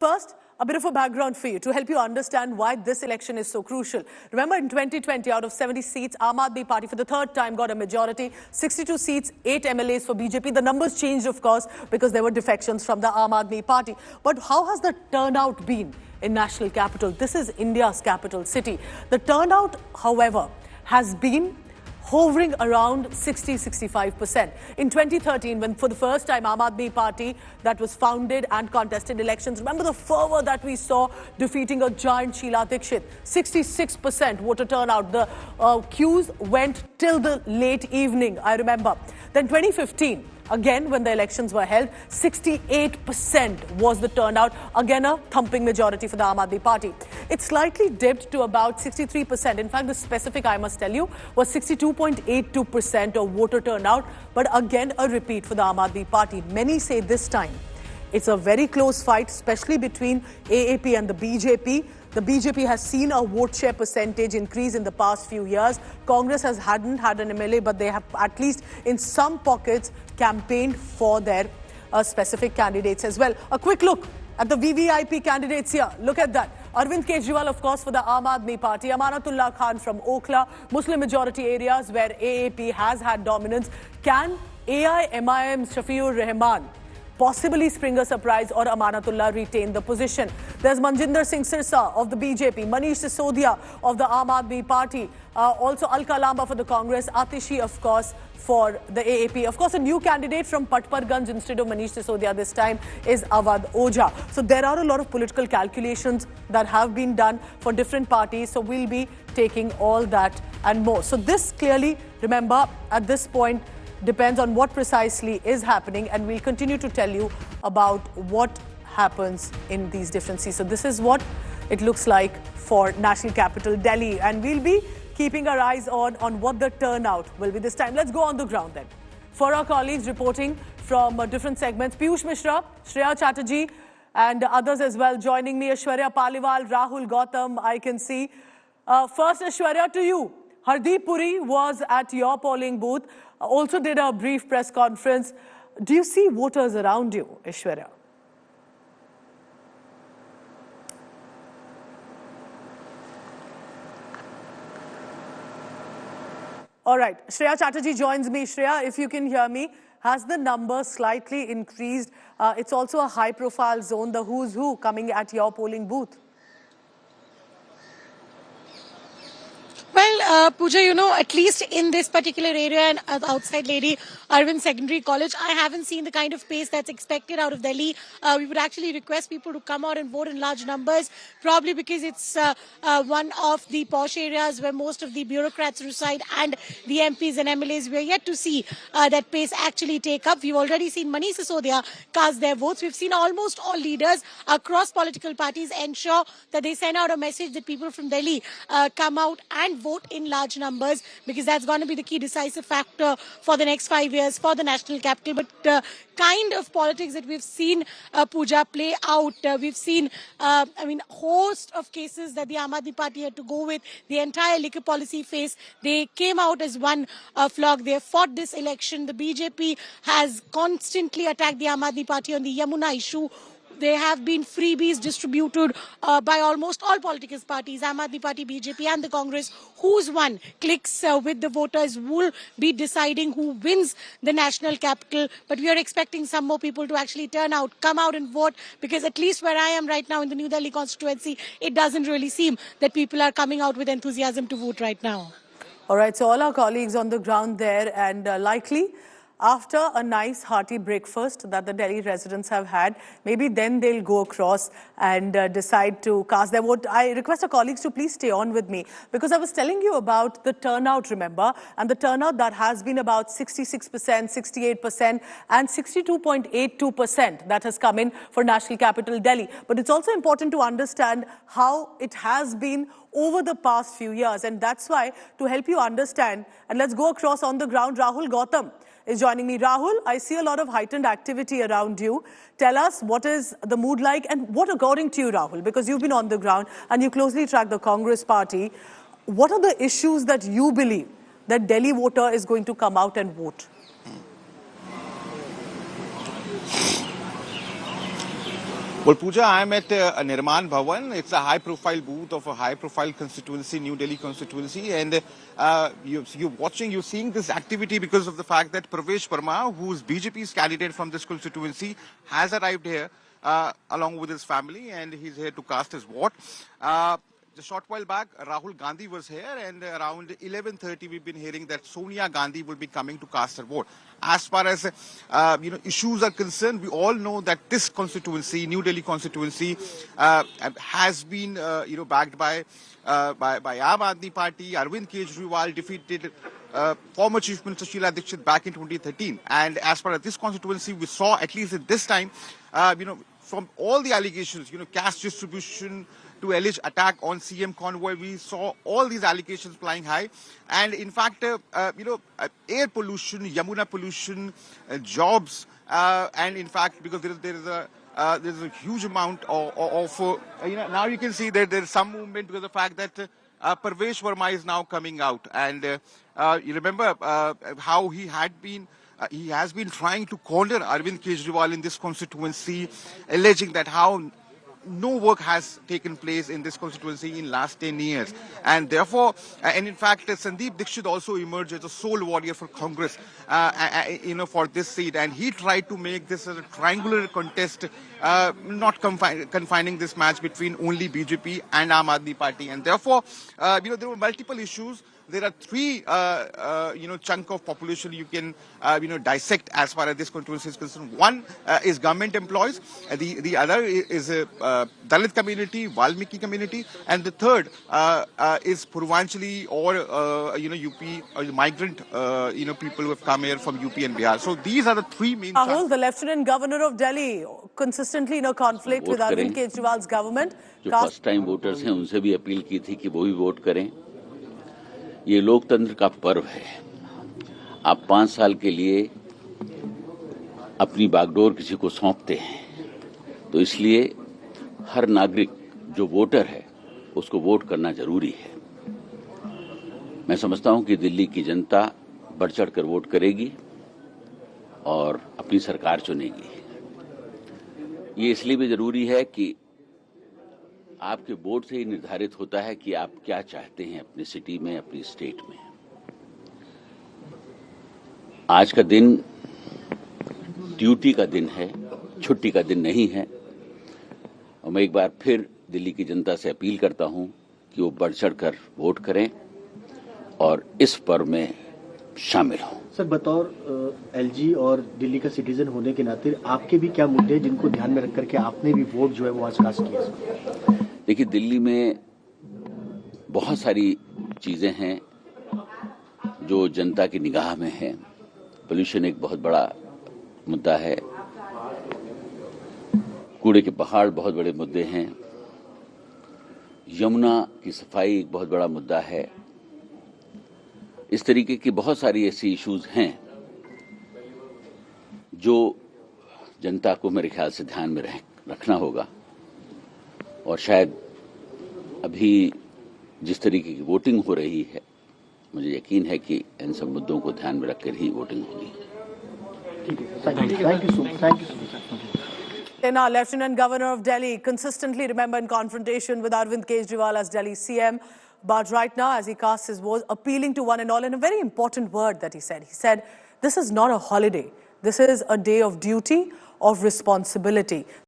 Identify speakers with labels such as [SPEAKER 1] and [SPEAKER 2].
[SPEAKER 1] First, a bit of a background for you to help you understand why this election is so crucial. Remember, in 2020, out of 70 seats, Aam Aadmi Party for the third time got a majority. 62 seats, 8 MLAs for BJP. The numbers changed, of course, because there were defections from the Aam Aadmi Party. But how has the turnout been in national capital? This is India's capital city. The turnout, however, has been hovering around 60-65%. In 2013, when for the first time Aam Aadmi Party that was founded and contested elections, remember the fervor that we saw defeating a giant Sheila Dikshit, 66% voter turnout. The queues went till the late evening, I remember. Then 2015, again, when the elections were held, 68% was the turnout. Again, a thumping majority for the Aam Aadmi Party. It slightly dipped to about 63%. In fact, the specific, I must tell you, was 62.82% of voter turnout. But again, a repeat for the Aam Aadmi Party. Many say this time it's a very close fight, especially between AAP and the BJP. The BJP has seen a vote share percentage increase in the past few years. Congress hadn't had an MLA, but they have at least in some pockets campaigned for their specific candidates as well. A quick look at the VVIP candidates here. Look at that. Arvind Kejriwal, of course, for the Aam Aadmi Party. Amanatullah Khan from Okhla, Muslim majority areas where AAP has had dominance. Can AIMIM's Shafiur Rahman possibly spring a surprise, or Amanatullah retain the position? There's Manjinder Singh Sirsa of the BJP, Manish Sisodia of the Aam Aadmi Party, also Alka Lamba for the Congress, Atishi, of course, for the AAP. Of course, a new candidate from Patparganj instead of Manish Sisodia this time is Awadh Ojha. So there are a lot of political calculations that have been done for different parties. So we'll be taking all that and more. So this clearly, remember, at this point, depends on what precisely is happening, and we'll continue to tell you about what happens in these different seats. So this is what it looks like for national capital Delhi, and we'll be keeping our eyes on what the turnout will be this time. Let's go on the ground then. For our colleagues reporting from different segments, Piyush Mishra, Shreya Chatterjee, and others as well joining me. Aishwarya Paliwal, Rahul Gautam, I can see. First, Aishwarya, to you. Hardeep Puri was at your polling booth, also did a brief press conference. Do you see voters around you, Aishwarya? All right, Shreya Chatterjee joins me. Shreya, if you can hear me, has the number slightly increased? It's also a high-profile zone, the who's who coming at your polling booth.
[SPEAKER 2] Well, Pooja, you know, at least in this particular area and outside Lady Arvind Secondary College, I haven't seen the kind of pace that's expected out of Delhi. We would actually request people to come out and vote in large numbers, probably because it's one of the posh areas where most of the bureaucrats reside and the MPs and MLAs. We are yet to see that pace actually take up. We've already seen Manish Sisodia cast their votes. We've seen almost all leaders across political parties ensure that they send out a message that people from Delhi come out and vote in large numbers, because that's going to be the key decisive factor for the next 5 years for the national capital. But the kind of politics that we've seen, Pooja, play out, we've seen, host of cases that the Aam Aadmi Party had to go with, the entire liquor policy phase. They came out as one flock. They have fought this election. The BJP has constantly attacked the Aam Aadmi Party on the Yamuna issue. There have been freebies distributed by almost all political parties, Aam Aadmi Party, BJP and the Congress. Who's won clicks with the voters will be deciding who wins the national capital. But we are expecting some more people to actually turn out, come out and vote, because at least where I am right now in the New Delhi constituency, it doesn't really seem that people are coming out with enthusiasm to vote right now.
[SPEAKER 1] All right, so all our colleagues on the ground there, and likely after a nice hearty breakfast that the Delhi residents have had, maybe then they'll go across and decide to cast their vote. I request our colleagues to please stay on with me, because I was telling you about the turnout, remember, and the turnout that has been about 66%, 68% and 62.82% that has come in for national capital Delhi. But it's also important to understand how it has been over the past few years, and that's why, to help you understand, and let's go across on the ground, Rahul Gautam is joining me. Rahul, I see a lot of heightened activity around you. Tell us, what is the mood like, and what, according to you, Rahul, because you've been on the ground and you closely track the Congress party, what are the issues that you believe that Delhi voter is going to come out and vote?
[SPEAKER 3] Well, Pooja, I'm at Nirman Bhavan. It's a high-profile booth of a high-profile constituency, New Delhi constituency, and you're seeing this activity because of the fact that Pravesh Verma, who's BJP's candidate from this constituency, has arrived here along with his family, and he's here to cast his vote. A short while back, Rahul Gandhi was here, and around 11:30, we've been hearing that Sonia Gandhi will be coming to cast her vote. As far as issues are concerned, we all know that this constituency, New Delhi constituency, has been backed by Aam Aadmi Party. Arvind Kejriwal defeated former Chief Minister Sheila Dikshit back in 2013, and as far as this constituency, we saw at least at this time, from all the allegations, cash distribution to alleged attack on CM convoy, we saw all these allegations flying high. And in fact, air pollution, Yamuna pollution, jobs, and in fact, because there's a huge amount of now you can see that there's some movement because of the fact that Pravesh Verma is now coming out. And you remember how he has been trying to corner Arvind Kejriwal in this constituency, alleging that how no work has taken place in this constituency in last 10 years. And therefore, and in fact, Sandeep Dikshit also emerged as a sole warrior for Congress, for this seat. And he tried to make this as a triangular contest, not confining this match between only BJP and Aam Aadmi Party. And therefore, there were multiple issues. There are three, chunk of population you can, dissect as far as this constituency is concerned. One is government employees. The other is Dalit community, Valmiki community, and the third is Purvanchali or UP or migrant people who have come here from UP and Bihar. So these are the three main.
[SPEAKER 1] Rahul, the Lieutenant Governor of Delhi, consistently in a conflict with Arvind Kejriwal's government.
[SPEAKER 4] जो first time voters हैं उनसे भी appeal की थी कि वो भी vote करें। ये लोकतंत्र का पर्व है। आप 5 साल के लिए अपनी बागडोर किसी को सौंपते हैं, तो इसलिए हर नागरिक जो वोटर है उसको वोट करना जरूरी है। मैं समझता हूं कि दिल्ली की जनता बढ़ चढ़कर वोट करेगी और अपनी सरकार चुनेगी। ये इसलिए भी जरूरी है कि आपके वोट से ही निर्धारित होता है कि आप क्या चाहते हैं अपनी सिटी में, अपनी स्टेट में। आज का दिन ड्यूटी का दिन है, छुट्टी का दिन नहीं है। और मैं एक बार फिर दिल्ली की जनता से अपील करता हूं कि वो बढ़ चढ़कर वोट करें और इस पर्व में शामिल हों।
[SPEAKER 5] सर, बतौर एलजी और दिल्ली का सिटीजन होने के नाते आपके भी क्या मुद्दे हैं जिनको ध्यान में रख करके आपने भी वोट जो है वो आज कास्ट किया?
[SPEAKER 4] देखिए, दिल्ली में बहुत सारी चीजें हैं जो जनता की निगाह में है। पोल्यूशन एक बहुत बड़ा मुद्दा है, कूड़े के पहाड़ बहुत बड़े मुद्दे हैं, यमुना की सफाई एक बहुत बड़ा मुद्दा है। इस तरीके की बहुत सारी ऐसी इश्यूज हैं जो जनता को मेरे ख्याल से ध्यान में रखना होगा। और शायद अभी जिस तरीके की वोटिंग हो रही है, मुझे यकीन है कि इन सब मुद्दों को ध्यान में रखकर ही वोटिंग होगी।
[SPEAKER 5] Thank you so much.
[SPEAKER 1] Now, Lieutenant Governor of Delhi, consistently remember in confrontation with Arvind Kejriwal as Delhi CM. But right now, as he casts his vote, appealing to one and all, in a very important word that he said, this is not a holiday. This is a day of duty, of responsibility.